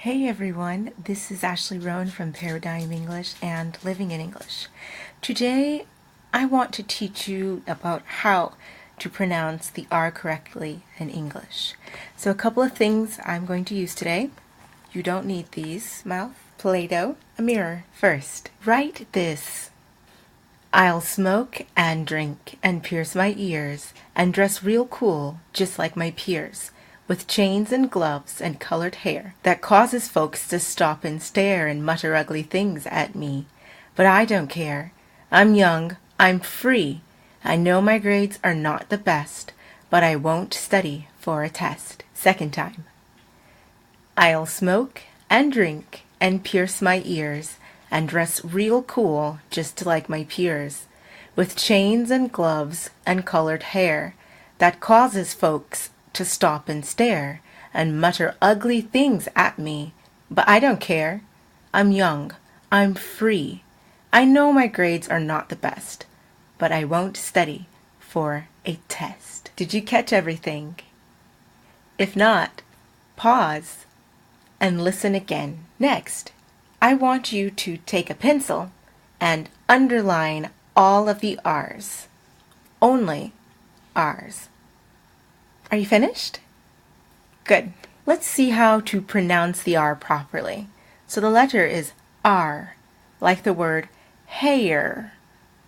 Hey everyone, this is Ashley Rhone from Paradigm English and Living in English. Today I want to teach you about how to pronounce the R correctly in English. So a couple of things I'm going to use today. You don't need these. Mouth, Play-Doh, a mirror. First, write this. I'll smoke and drink and pierce my ears and dress real cool, just like my peers, with chains and gloves and colored hair that causes folks to stop and stare and mutter ugly things at me. But I don't care. I'm young. I'm free. I know my grades are not the best, but I won't study for a test. Second time. I'll smoke and drink and pierce my ears and dress real cool just like my peers, with chains and gloves and colored hair that causes folks to stop and stare and mutter ugly things at me. But I don't care. I'm young. I'm free. I know my grades are not the best, but I won't study for a test. Did you catch everything? If not, pause and listen again. Next, I want you to take a pencil and underline all of the R's. Only R's. Are you finished? Good. Let's see how to pronounce the R properly. So the letter is R, like the word hair,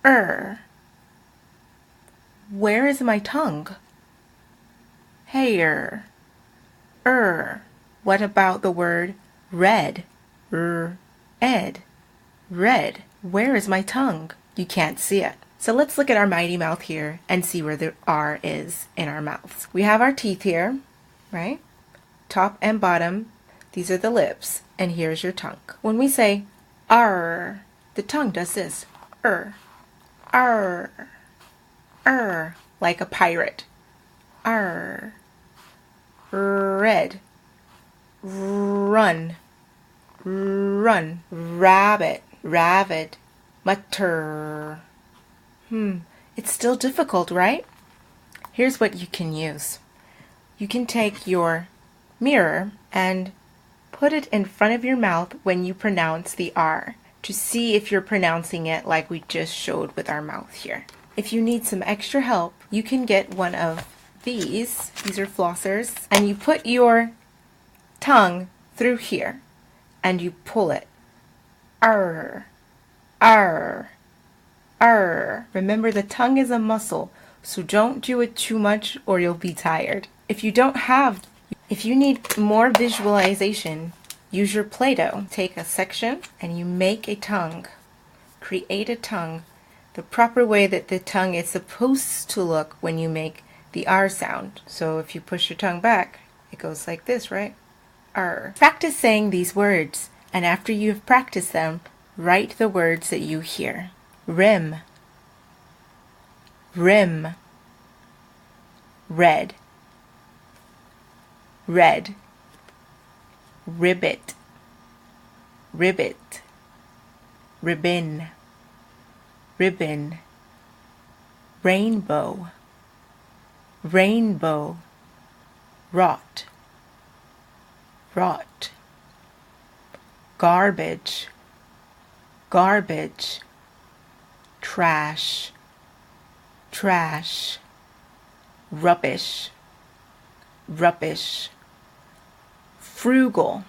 Where is my tongue? Hair, What about the word red? Ed. Red. Where is my tongue? You can't see it. So let's look at our mighty mouth here and see where the R is in our mouths. We have our teeth here, right? Top and bottom. These are the lips. And here's your tongue. When we say R, the tongue does this. R, like a pirate. R. Red. Run. Rabbit. Mutter. It's still difficult, right? Here's what you can use. You can take your mirror and put it in front of your mouth when you pronounce the R to see if you're pronouncing it like we just showed with our mouth here. If you need some extra help, you can get one of these. These are flossers. And you put your tongue through here and you pull it. R. Remember, the tongue is a muscle, so don't do it too much or you'll be tired. If you need more visualization, use your Play-Doh. Take a section and you make a tongue. Create a tongue the proper way that the tongue is supposed to look when you make the R sound. So if you push your tongue back, it goes like this, right? R. Practice saying these words, and after you've practiced them, write the words that you hear. Rim. Red. Ribbit. Ribbon. Rainbow. Rot. Garbage. Trash. Rubbish. Frugal.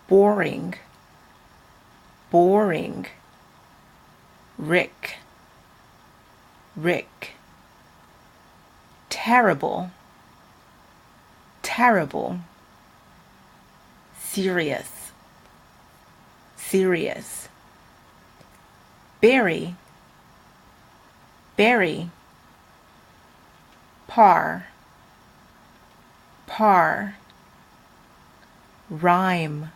Boring. Rick. Terrible. Serious. Berry. Par. Rhyme.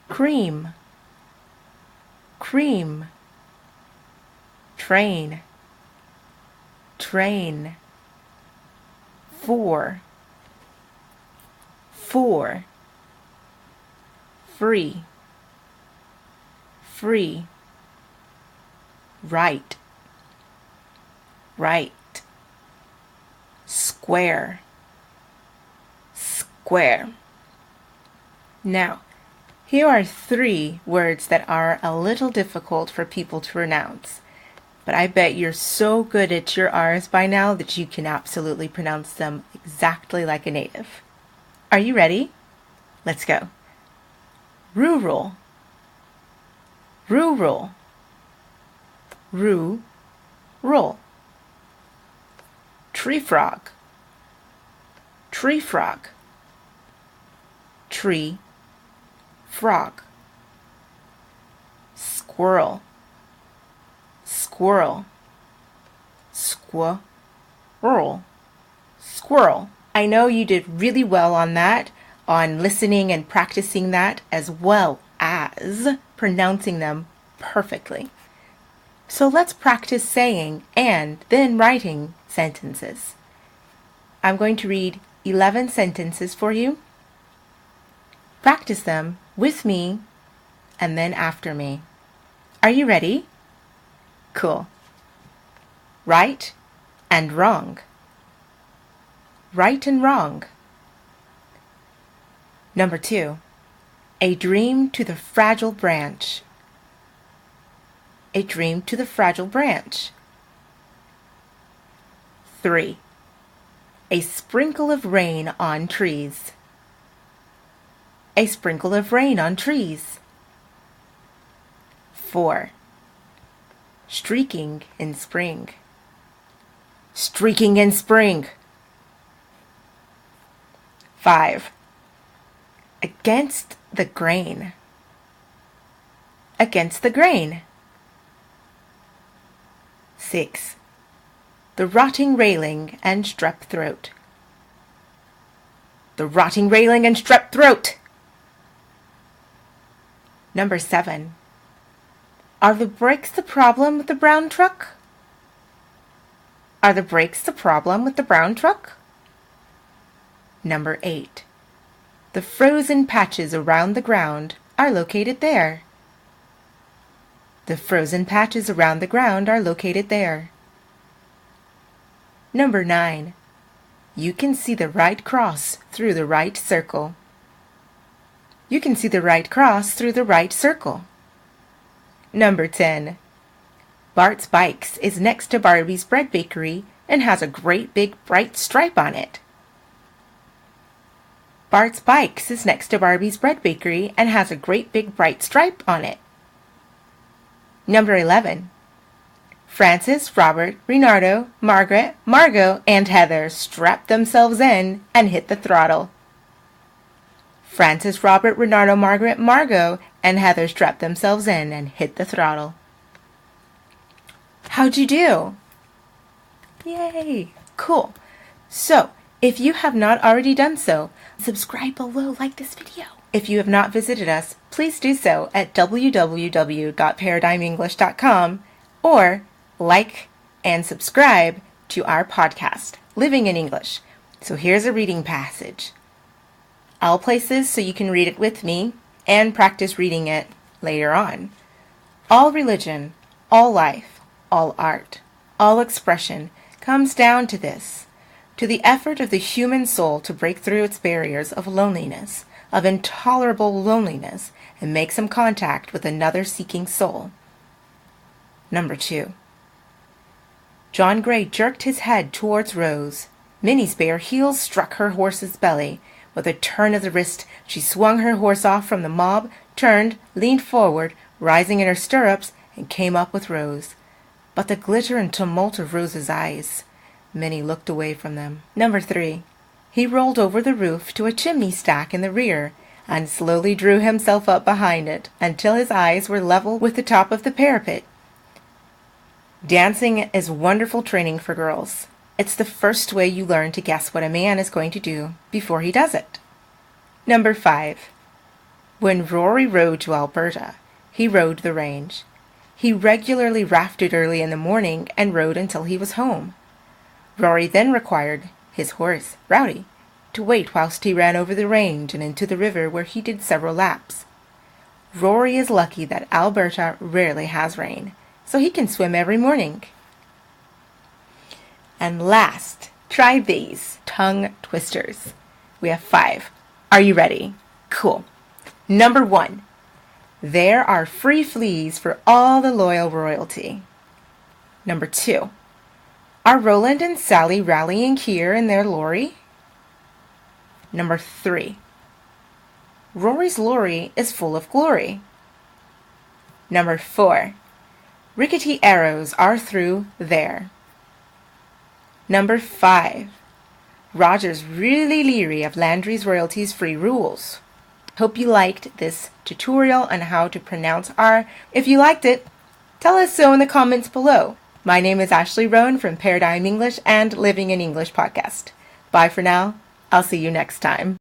Cream. Train. Four. Free. Right. square, square. Now, here are 3 words that are a little difficult for people to pronounce, but I bet you're so good at your R's by now that you can absolutely pronounce them exactly like a native. Are you ready? Let's go. Rural, rural, rural. Tree frog, tree frog, tree frog. Squirrel, squirrel, squirrel, squirrel. I know you did really well on that, on listening and practicing that, as well as pronouncing them perfectly. So let's practice saying and then writing sentences. I'm going to read 11 sentences for you. Practice them with me and then after me. Are you ready? Cool. Right and wrong. Right and wrong. Number 2. A dream to the fragile branch. A dream to the fragile branch. 3. A sprinkle of rain on trees. A sprinkle of rain on trees. 4. Streaking in spring. Streaking in spring. 5. Against the grain. Against the grain. 6. The rotting railing and strep throat. The rotting railing and strep throat. Number 7. Are the brakes the problem with the brown truck? Are the brakes the problem with the brown truck? Number 8. The frozen patches around the ground are located there. The frozen patches around the ground are located there. Number 9. You can see the right cross through the right circle. You can see the right cross through the right circle. Number 10. Bart's Bikes is next to Barbie's Bread Bakery and has a great big bright stripe on it. Bart's Bikes is next to Barbie's Bread Bakery and has a great big bright stripe on it. Number 11. Francis, Robert, Renardo, Margaret, Margot, and Heather strapped themselves in and hit the throttle. Francis, Robert, Renardo, Margaret, Margot, and Heather strapped themselves in and hit the throttle. How'd you do? Yay! Cool. So, if you have not already done so, subscribe below, like this video. If you have not visited us, please do so at www.paradigmenglish.com or like and subscribe to our podcast, Living in English. So here's a reading passage. I'll place this so you can read it with me and practice reading it later on. All religion, all life, all art, all expression comes down to this, to the effort of the human soul to break through its barriers of loneliness, of intolerable loneliness, and make some contact with another seeking soul. Number 2. John Gray jerked his head towards Rose. Minnie's bare heels struck her horse's belly. With a turn of the wrist, she swung her horse off from the mob, turned, leaned forward, rising in her stirrups, and came up with Rose. But the glitter and tumult of Rose's eyes, Minnie looked away from them. Number 3. He rolled over the roof to a chimney stack in the rear, and slowly drew himself up behind it until his eyes were level with the top of the parapet. Dancing is wonderful training for girls. It's the first way you learn to guess what a man is going to do before he does it. Number 5. When Rory rode to Alberta, he rode the range. He regularly rafted early in the morning and rode until he was home. Rory then required his horse, Rowdy, to wait whilst he ran over the range and into the river where he did several laps. Rory is lucky that Alberta rarely has rain, so he can swim every morning. And last, Try these tongue twisters. We have 5. Are you ready? Cool. Number 1. There are free fleas for all the loyal royalty. Number 2. Are Roland and Sally rallying here in their lorry? Number 3. Rory's lorry is full of glory. Number 4. Rickety arrows are through there. Number 5. Roger's really leery of Landry's royalties free rules. Hope you liked this tutorial on how to pronounce R. If you liked it, tell us so in the comments below. My name is Ashley Rhone from Paradigm English and Living in English podcast. Bye for now. I'll see you next time.